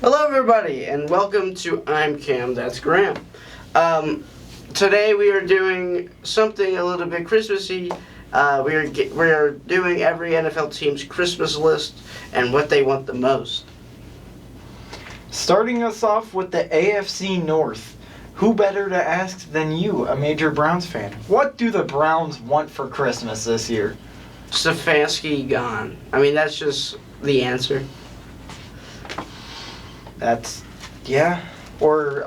Hello, everybody, and welcome to I'm Cam, that's Graham. Today we are doing something a little bit Christmassy. We are doing every NFL team's Christmas list and what they want the most. Starting us off with the AFC North. Who better to ask than you, a major Browns fan? What do the Browns want for Christmas this year? Stefanski gone. I mean, that's just the answer. Or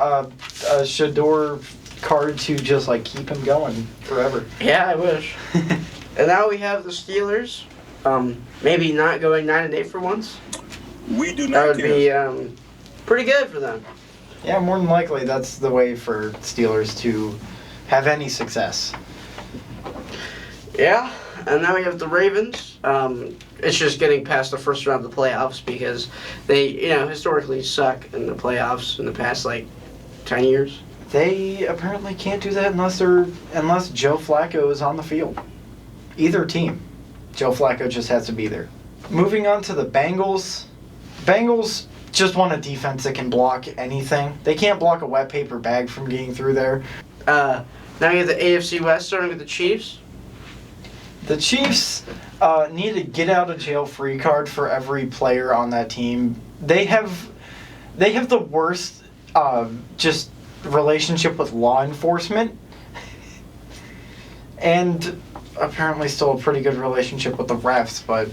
a Shador card to just keep him going forever. Yeah, I wish. And now we have the Steelers. Maybe not going 9-8 for once. We do That not would be pretty good for them. Yeah, more than likely that's the way for Steelers to have any success. Yeah, and now we have the Ravens. It's just getting past the first round of the playoffs because they, historically suck in the playoffs in the past 10 years. They apparently can't do that unless Joe Flacco is on the field. Either team. Joe Flacco just has to be there. Moving on to the Bengals. Bengals just want a defense that can block anything. They can't block a wet paper bag from getting through there. Now you have the AFC West starting with the Chiefs. The Chiefs need a get out of jail free card for every player on that team. They have the worst just relationship with law enforcement, and apparently still a pretty good relationship with the refs. But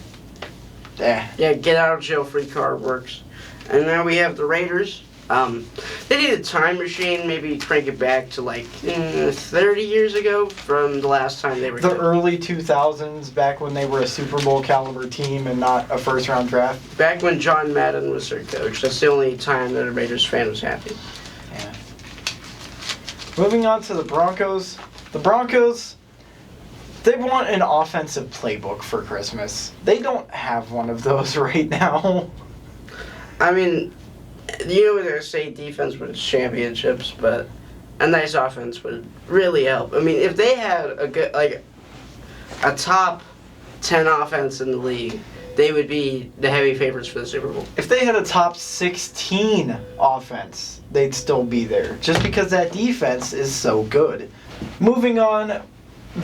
Yeah, get out of jail free card works. And now we have the Raiders. They need a time machine, maybe crank it back to 30 years ago from the last time they were the good. early 2000s, back when they were a Super Bowl caliber team and not a first round draft. Back when John Madden was their coach. That's the only time that a Raiders fan was happy. Yeah. Moving on to the Broncos. The Broncos, they want an offensive playbook for Christmas. They don't have one of those right now. I mean, you know what they're saying, defense wins championships, but a nice offense would really help. I mean, if they had a good, a top 10 offense in the league, they would be the heavy favorites for the Super Bowl. If they had a top 16 offense, they'd still be there. Just because that defense is so good. Moving on,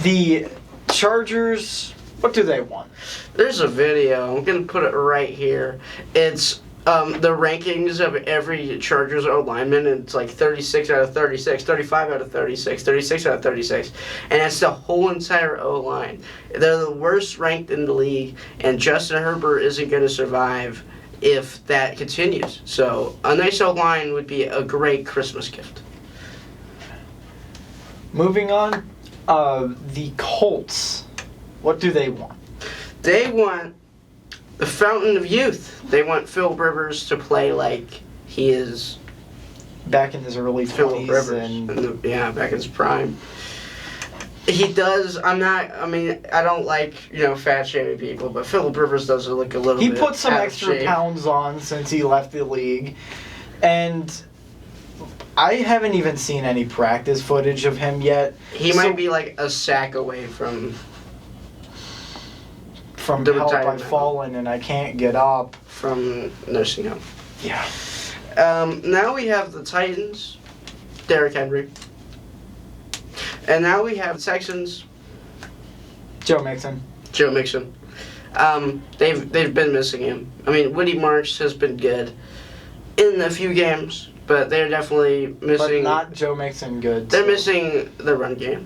the Chargers, what do they want? There's a video. I'm going to put it right here. It's the rankings of every Chargers O-lineman, and it's 36 out of 36, 35 out of 36, 36 out of 36, and it's the whole entire O-line. They're the worst ranked in the league, and Justin Herbert isn't going to survive if that continues. So a nice O-line would be a great Christmas gift. Moving on, the Colts, what do they want? They want the fountain of youth. They want Phil Rivers to play like he is Back in his early Phil 20s. Rivers. Back in his prime. He does. I don't like, fat shaming people, but Philip Rivers does look a little He bit put some out of extra shape. pounds on since he left the league. And I haven't even seen any practice footage of him yet. He might be a sack away from the help I've retirement. fallen and I can't get up. From nursing home. Yeah. Now we have the Titans, Derrick Henry. And now we have the Texans, Joe Mixon. Joe Mixon. They've been missing him. I mean, Woody Marks has been good in a few games, but they're definitely missing. But not Joe Mixon good. They're so. missing the run game.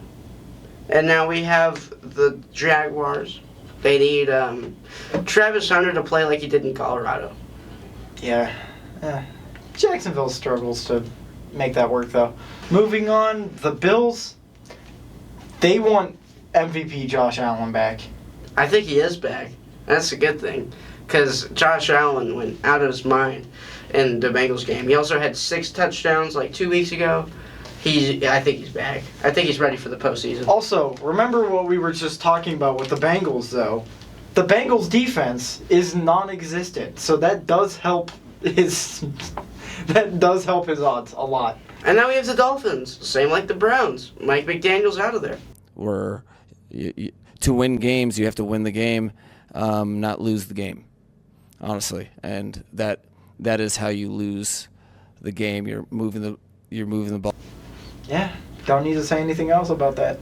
And now we have the Jaguars. They need Travis Hunter to play like he did in Colorado. Yeah. Jacksonville struggles to make that work, though. Moving on, the Bills, they want MVP Josh Allen back. I think he is back. That's a good thing, because Josh Allen went out of his mind in the Bengals game. He also had 6 touchdowns 2 weeks ago. I think he's back. I think he's ready for the postseason. Also, remember what we were just talking about with the Bengals, though. The Bengals' defense is non-existent, so that does help his odds a lot. And now we have the Dolphins, same like the Browns. Mike McDaniel's out of there. To win games, you have to win the game, not lose the game, honestly. And that that is how you lose the game. You're moving the ball. Yeah, don't need to say anything else about that.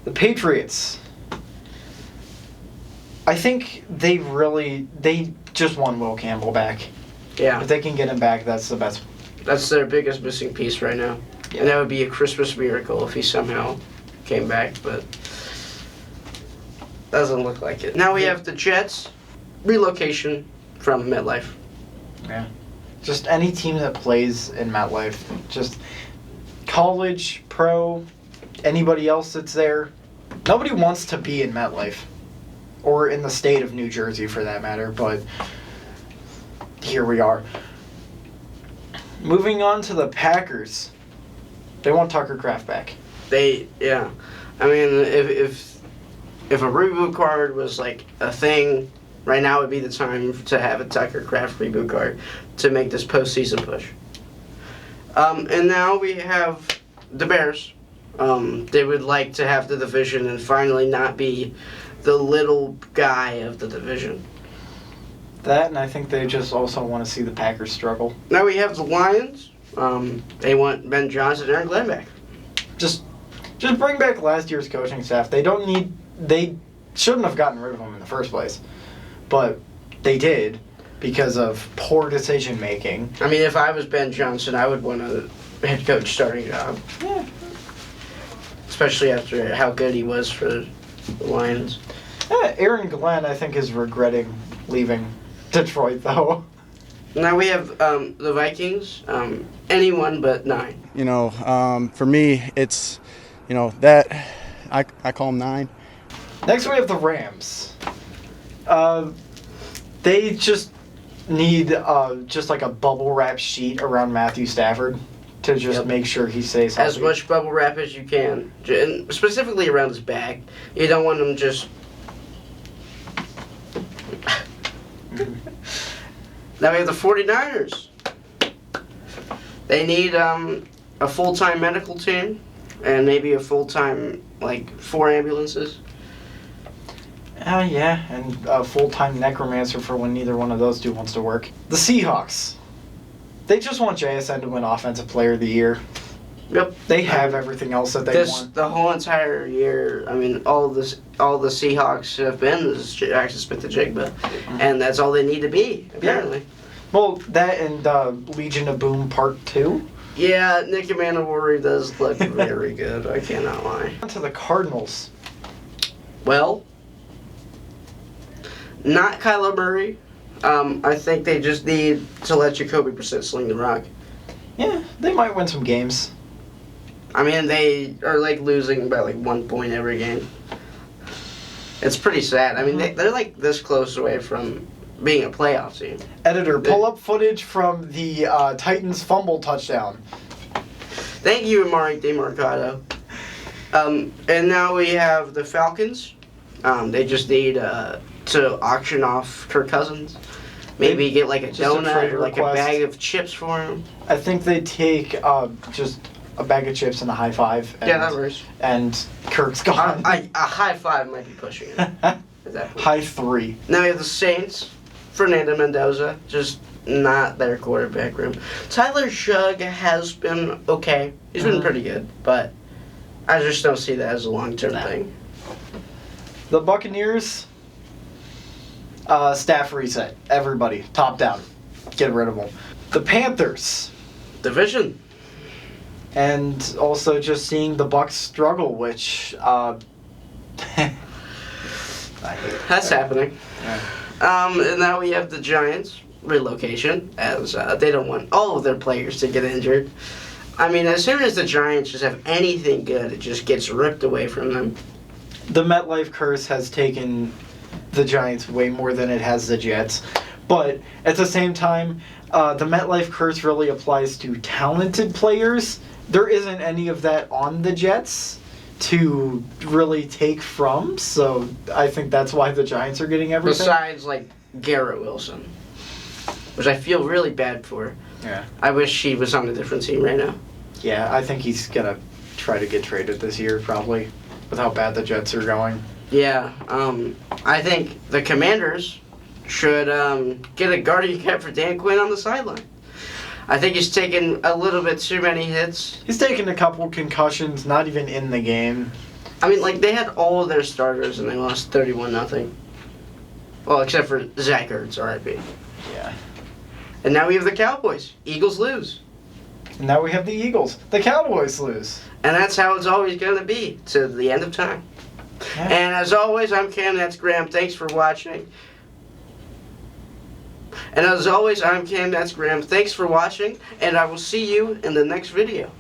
The Patriots. I think they just want Will Campbell back. Yeah, If they can get him back, that's the best. that's their biggest missing piece right now. Yeah. And that would be a Christmas miracle if he somehow came back, but doesn't look like it. Now we have the Jets relocation from MetLife. Yeah. Just any team that plays in MetLife, just college, pro, anybody else that's there. Nobody wants to be in MetLife. Or in the state of New Jersey for that matter, but here we are. Moving on to the Packers. They want Tucker Kraft back. Yeah. I mean, if a reboot card was like a thing, right now would be the time to have a Tucker Kraft reboot card to make this postseason push. And now we have the Bears. They would like to have the division and finally not be the little guy of the division. That, and I think they just also want to see the Packers struggle. Now we have the Lions. They want Ben Johnson and Aaron Glenn back. Just bring back last year's coaching staff. They shouldn't have gotten rid of them in the first place. But they did because of poor decision making. I mean, if I was Ben Johnson, I would want a head coach starting job. Yeah. Especially after how good he was for the Lions. Aaron Glenn, I think, is regretting leaving Detroit, though. Now we have the Vikings. Anyone but 9. You know, for me, it's, you know, that I call them 9. Next, we have the Rams. They just need just like a bubble wrap sheet around Matthew Stafford to just Yep. make sure he stays healthy. As much bubble wrap as you can, and specifically around his back. You don't want him just. Now we have the 49ers. They need a full-time medical team and maybe a full-time, 4 ambulances. Yeah, and a full-time necromancer for when neither one of those two wants to work. The Seahawks. They just want JSN to win Offensive Player of the Year. Yep. They have everything else that they want. The whole entire year, I mean, all the Seahawks have been is Jackson Smith-Njigba, and that's all they need to be, apparently. Well, that and Legion of Boom Part 2. Yeah, Nick Manowari does look very good, I cannot lie. On to the Cardinals. Well, not Kyler Murray. I think they just need to let Jacoby Brissett sling the rock. Yeah, they might win some games. I mean, they are losing by 1 point every game. It's pretty sad. I mean, they're this close away from being a playoff team. Editor, pull up footage from the Titans fumble touchdown. Thank you, Amari DeMarcado. And now we have the Falcons. They just need to auction off Kirk Cousins. Maybe get a Just a donut trade or a request. bag of chips for him. I think they take just a bag of chips and a high five. And, Yeah, that works. And Kirk's gone. A high five might be pushing it at that point. High 3. Now we have the Saints. Fernando Mendoza, just not their quarterback room. Tyler Shugg has been okay. He's been pretty good, but I just don't see that as a long-term thing. The Buccaneers. Staff reset. Everybody. Top down. Get rid of them. The Panthers. Division. And also just seeing the Bucs struggle, which I hate. That's happening. Yeah. And now we have the Giants relocation, as they don't want all of their players to get injured. I mean, as soon as the Giants just have anything good, it just gets ripped away from them. The MetLife curse has taken the Giants way more than it has the Jets. But at the same time, the MetLife curse really applies to talented players. There isn't any of that on the Jets to really take from, so I think that's why the Giants are getting everything. Besides, Garrett Wilson, which I feel really bad for. Yeah. I wish he was on a different team right now. Yeah, I think he's going to try to get traded this year, probably, with how bad the Jets are going. Yeah, I think the Commanders should get a guardian cap for Dan Quinn on the sideline. I think he's taken a little bit too many hits. He's taken a couple concussions, not even in the game. I mean, like, they had all of their starters and they lost 31-0. Well, except for Zach Ertz, RIP. Yeah. And now we have the Cowboys. Eagles lose. And now we have the Eagles. The Cowboys lose. And that's how it's always going to be to the end of time. Yeah. And as always, I'm Cam, that's Graham. Thanks for watching. And as always, I'm Cam, that's Graham. Thanks for watching, and I will see you in the next video.